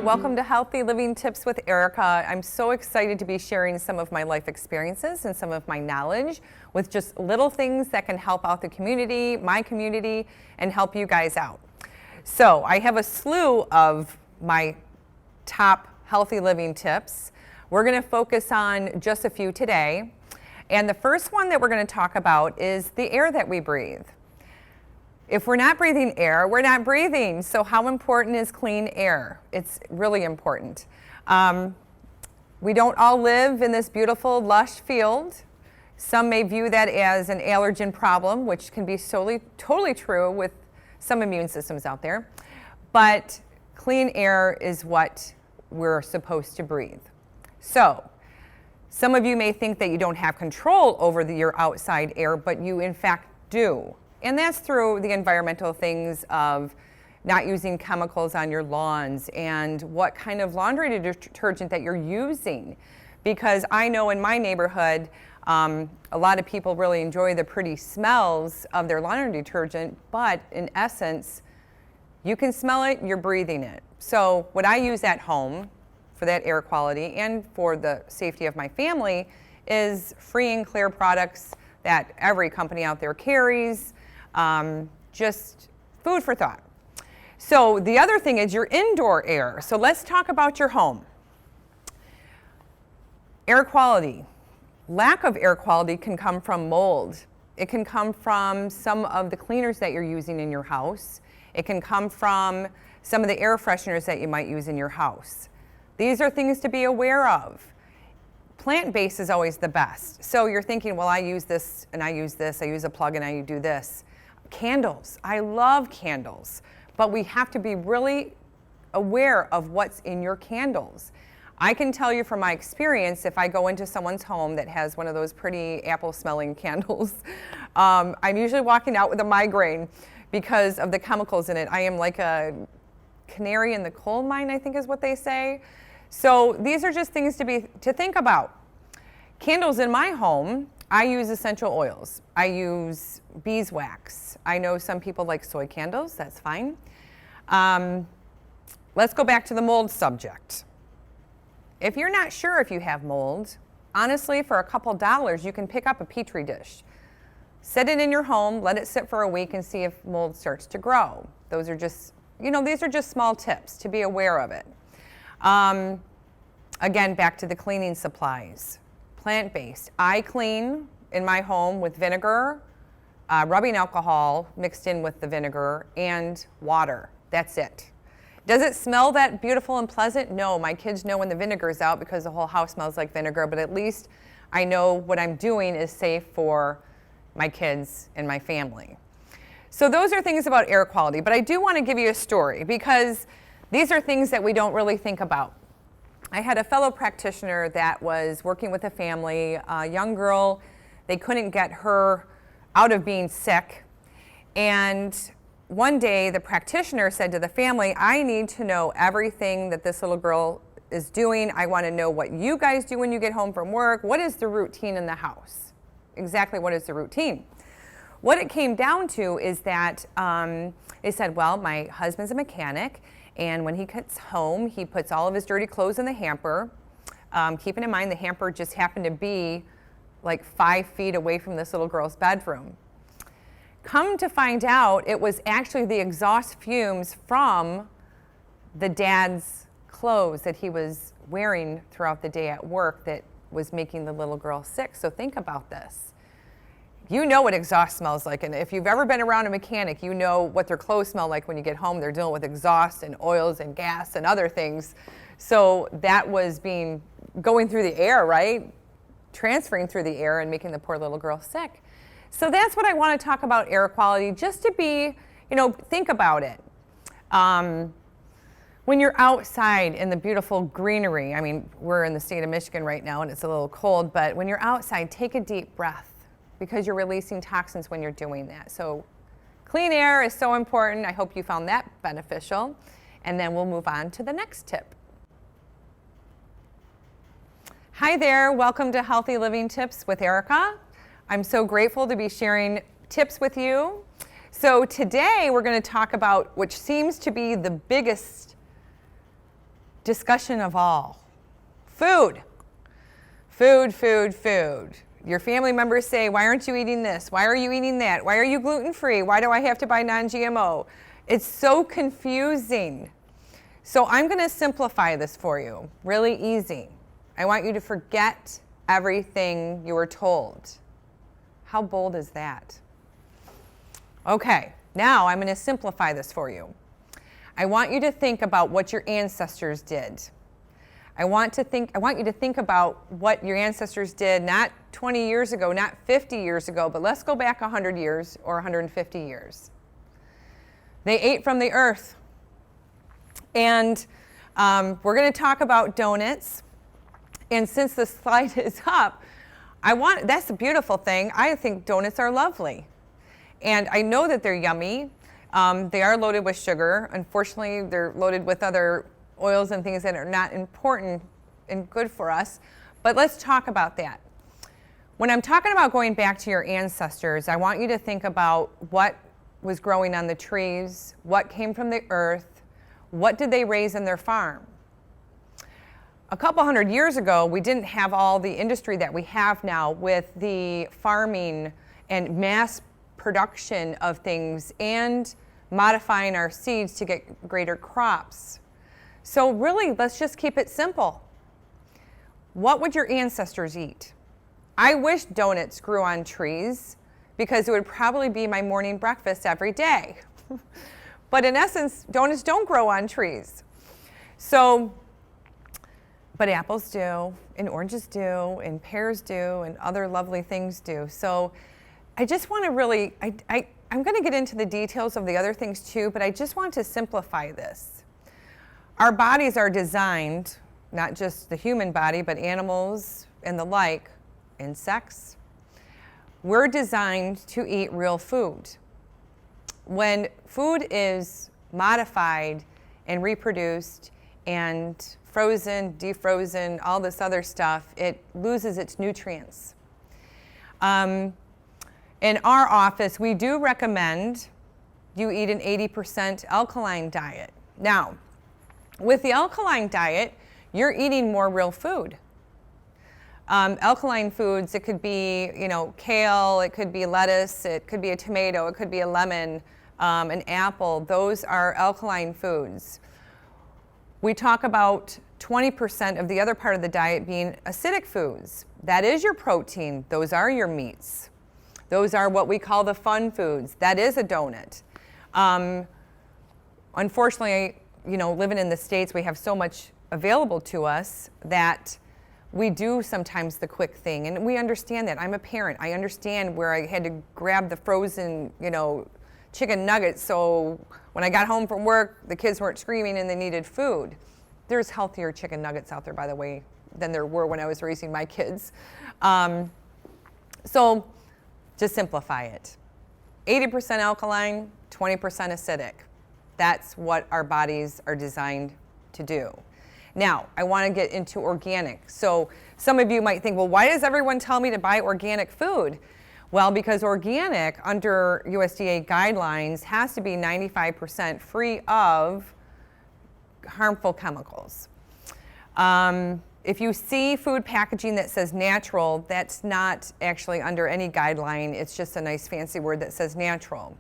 welcome to Healthy Living Tips with Erica. I'm so excited to be sharing some of my life experiences and some of my knowledge with just little things that can help out the community, my community, and help you guys out. So I have a slew of my top healthy living tips. We're going to focus on just a few today. And the first one that we're going to talk about is the air that we breathe. If we're not breathing air, we're not breathing. So how important is clean air? It's really important. We don't all live in this beautiful, lush field. Some may view that as an allergen problem, which can be totally true with some immune systems out there. But clean air is what we're supposed to breathe. So some of you may think that you don't have control over your outside air, but you in fact do. And that's through the environmental things of not using chemicals on your lawns and what kind of laundry detergent that you're using. Because I know in my neighborhood, a lot of people really enjoy the pretty smells of their laundry detergent, but in essence, you can smell it, you're breathing it. So what I use at home for that air quality and for the safety of my family is free and clear products that every company out there carries. Just food for thought. So the other thing is your indoor air. So let's talk about your home. Air quality. Lack of air quality can come from mold. It can come from some of the cleaners that you're using in your house. It can come from some of the air fresheners that you might use in your house. These are things to be aware of. Plant-based is always the best. So you're thinking, well, I use this and I use this, I use a plug and I do this. Candles. I love candles, but we have to be really aware of what's in your candles. I can tell you from my experience, if I go into someone's home that has one of those pretty apple-smelling candles, I'm usually walking out with a migraine because of the chemicals in it. I am like a canary in the coal mine, I think is what they say. So these are just things to think about. Candles in my home, I use essential oils. I use beeswax. I know some people like soy candles, that's fine. Let's go back to the mold subject. If you're not sure if you have mold, honestly, for a couple dollars, you can pick up a Petri dish. Set it in your home, let it sit for a week and see if mold starts to grow. Those are just, these are just small tips to be aware of it. Again, back to the cleaning supplies. Plant-based. I clean in my home with vinegar, rubbing alcohol mixed in with the vinegar, and water. That's it. Does it smell that beautiful and pleasant? No, my kids know when the vinegar is out because the whole house smells like vinegar, but at least I know what I'm doing is safe for my kids and my family. So those are things about air quality, but I do want to give you a story because these are things that we don't really think about. I had a fellow practitioner that was working with a family, a young girl. They couldn't get her out of being sick. And one day the practitioner said to the family, I need to know everything that this little girl is doing. I want to know what you guys do when you get home from work. What is the routine in the house? Exactly what is the routine? What it came down to is that they said, well, my husband's a mechanic. And when he gets home, he puts all of his dirty clothes in the hamper. Keeping in mind the hamper just happened to be like 5 feet away from this little girl's bedroom. Come to find out, it was actually the exhaust fumes from the dad's clothes that he was wearing throughout the day at work that was making the little girl sick. So think about this. You know what exhaust smells like, and if you've ever been around a mechanic, you know what their clothes smell like when you get home. They're dealing with exhaust and oils and gas and other things. So that was going through the air, right? Transferring through the air and making the poor little girl sick. So that's what I want to talk about air quality, just to be, think about it. When you're outside in the beautiful greenery, I mean, we're in the state of Michigan right now and it's a little cold, but when you're outside, take a deep breath, because you're releasing toxins when you're doing that. So clean air is so important. I hope you found that beneficial. And then we'll move on to the next tip. Hi there, welcome to Healthy Living Tips with Erica. I'm so grateful to be sharing tips with you. So today we're going to talk about which seems to be the biggest discussion of all. Food. Food, food, food. Your family members say, why aren't you eating this? Why are you eating that? Why are you gluten-free? Why do I have to buy non-GMO? It's so confusing. So I'm going to simplify this for you, really easy. I want you to forget everything you were told. How bold is that? Okay, now I'm going to simplify this for you. I want you to think about what your ancestors did. I want you to think about what your ancestors did, not 20 years ago, not 50 years ago, but let's go back 100 years or 150 years. They ate from the earth. And we're going to talk about donuts. And since the slide is up, that's the beautiful thing. I think donuts are lovely. And I know that they're yummy. They are loaded with sugar. Unfortunately, they're loaded with other oils and things that are not important and good for us. But let's talk about that. When I'm talking about going back to your ancestors, I want you to think about what was growing on the trees, what came from the earth, what did they raise in their farm. A couple hundred years ago, we didn't have all the industry that we have now with the farming and mass production of things and modifying our seeds to get greater crops. So really, let's just keep it simple. What would your ancestors eat? I wish donuts grew on trees because it would probably be my morning breakfast every day. But in essence, donuts don't grow on trees. But apples do, and oranges do, and pears do, and other lovely things do. So I just want to really, I'm going to get into the details of the other things too, but I just want to simplify this. Our bodies are designed, not just the human body, but animals and the like, insects. We're designed to eat real food. When food is modified and reproduced and frozen, defrozen, all this other stuff, it loses its nutrients. In our office, we do recommend you eat an 80% alkaline diet. Now, with the alkaline diet, you're eating more real food. Alkaline foods, it could be, kale, it could be lettuce, it could be a tomato, it could be a lemon, an apple. Those are alkaline foods. We talk about 20% of the other part of the diet being acidic foods. That is your protein. Those are your meats. Those are what we call the fun foods. That is a donut. Unfortunately, living in the States, we have so much available to us that we do sometimes the quick thing. And we understand that. I'm a parent. I understand where I had to grab the frozen, chicken nuggets so when I got home from work, the kids weren't screaming and they needed food. There's healthier chicken nuggets out there, by the way, than there were when I was raising my kids. So just simplify it. 80% alkaline, 20% acidic. That's what our bodies are designed to do. Now, I want to get into organic. So some of you might think, well, why does everyone tell me to buy organic food? Well, because organic, under USDA guidelines, has to be 95% free of harmful chemicals. If you see food packaging that says natural, that's not actually under any guideline. It's just a nice fancy word that says natural.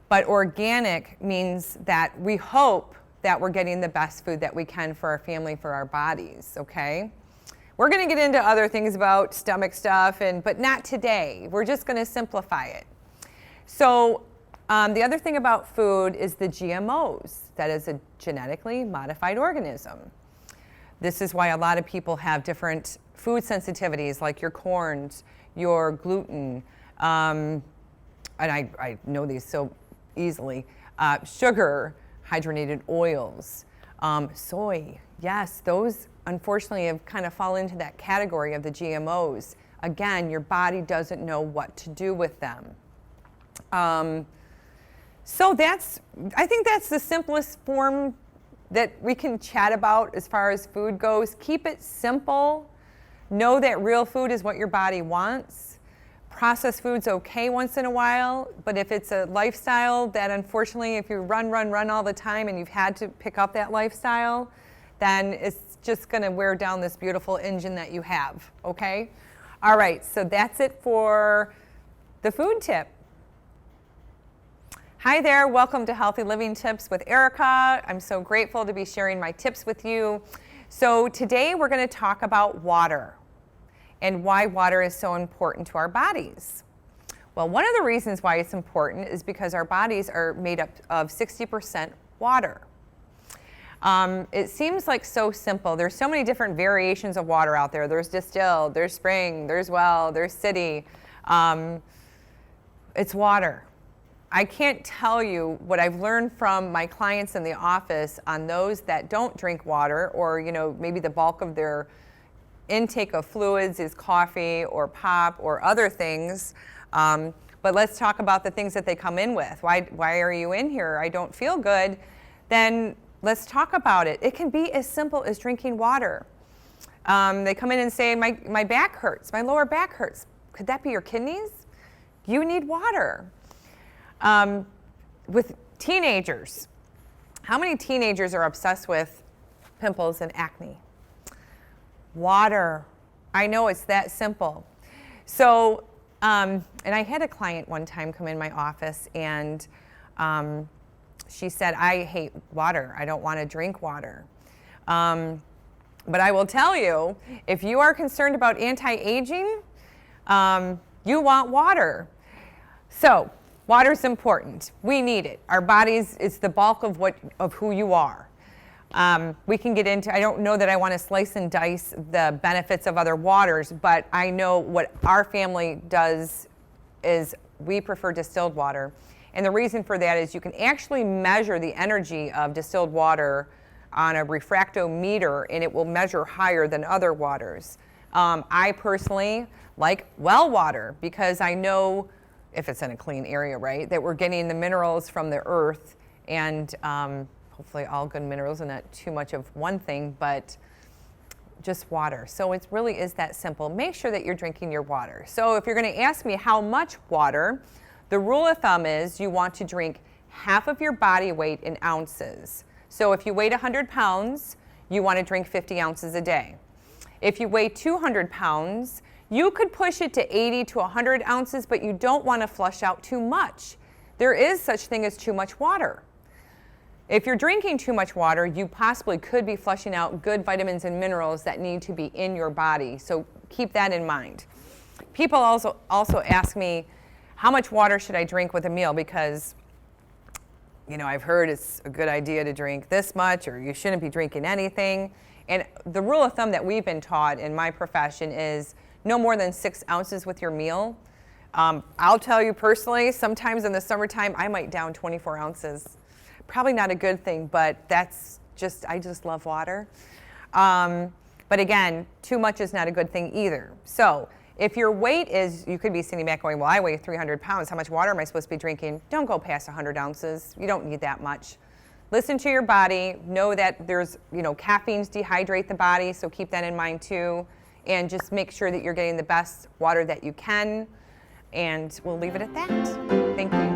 But organic means that we hope that we're getting the best food that we can for our family, for our bodies, okay? We're going to get into other things about stomach stuff, but not today. We're just going to simplify it. So the other thing about food is the GMOs. That is a genetically modified organism. This is why a lot of people have different food sensitivities, like your corns, your gluten, and I know these so easily, sugar, hydrogenated oils, soy. Yes, those unfortunately have kind of fallen into that category of the GMOs. Again, your body doesn't know what to do with them. So I think that's the simplest form that we can chat about as far as food goes. Keep it simple. Know that real food is what your body wants. Processed food's okay once in a while, but if it's a lifestyle that unfortunately, if you run all the time and you've had to pick up that lifestyle, then it's just going to wear down this beautiful engine that you have, okay? All right, so that's it for the food tip. Hi there, welcome to Healthy Living Tips with Erica. I'm so grateful to be sharing my tips with you. So today we're going to talk about water and why water is so important to our bodies. Well, one of the reasons why it's important is because our bodies are made up of 60% water. It seems like so simple. There's so many different variations of water out there. There's distilled, there's spring, there's well, there's city. It's water. I can't tell you what I've learned from my clients in the office on those that don't drink water, or maybe the bulk of their intake of fluids is coffee or pop or other things. But let's talk about the things that they come in with. Why are you in here? I don't feel good. Then let's talk about it. It can be as simple as drinking water. They come in and say, my back hurts, my lower back hurts. Could that be your kidneys? You need water. With teenagers, how many teenagers are obsessed with pimples and acne? Water. I know, it's that simple. So, and I had a client one time come in my office, and she said, I hate water. I don't want to drink water. But I will tell you, if you are concerned about anti-aging, you want water. So, water's important. We need it. Our bodies, it's the bulk of who you are. We can get into, I don't know that I want to slice and dice the benefits of other waters, but I know what our family does is we prefer distilled water. And the reason for that is you can actually measure the energy of distilled water on a refractometer, and it will measure higher than other waters. I personally like well water because I know, if it's in a clean area, right, that we're getting the minerals from the earth, and hopefully all good minerals and not too much of one thing, but just water. So it really is that simple. Make sure that you're drinking your water. So if you're going to ask me how much water, the rule of thumb is you want to drink half of your body weight in ounces. So if you weigh 100 pounds, you want to drink 50 ounces a day. If you weigh 200 pounds, you could push it to 80 to 100 ounces, but you don't want to flush out too much. There is such thing as too much water. If you're drinking too much water, you possibly could be flushing out good vitamins and minerals that need to be in your body. So keep that in mind. People also ask me, how much water should I drink with a meal? Because, I've heard it's a good idea to drink this much, or you shouldn't be drinking anything. And the rule of thumb that we've been taught in my profession is no more than 6 ounces with your meal. I'll tell you personally, sometimes in the summertime, I might down 24 ounces. Probably not a good thing, but I just love water. But again, too much is not a good thing either. So if your weight is, you could be sitting back going, well, I weigh 300 pounds. How much water am I supposed to be drinking? Don't go past 100 ounces. You don't need that much. Listen to your body. Know that there's, caffeines dehydrate the body, so keep that in mind too. And just make sure that you're getting the best water that you can. And we'll leave it at that. Thank you.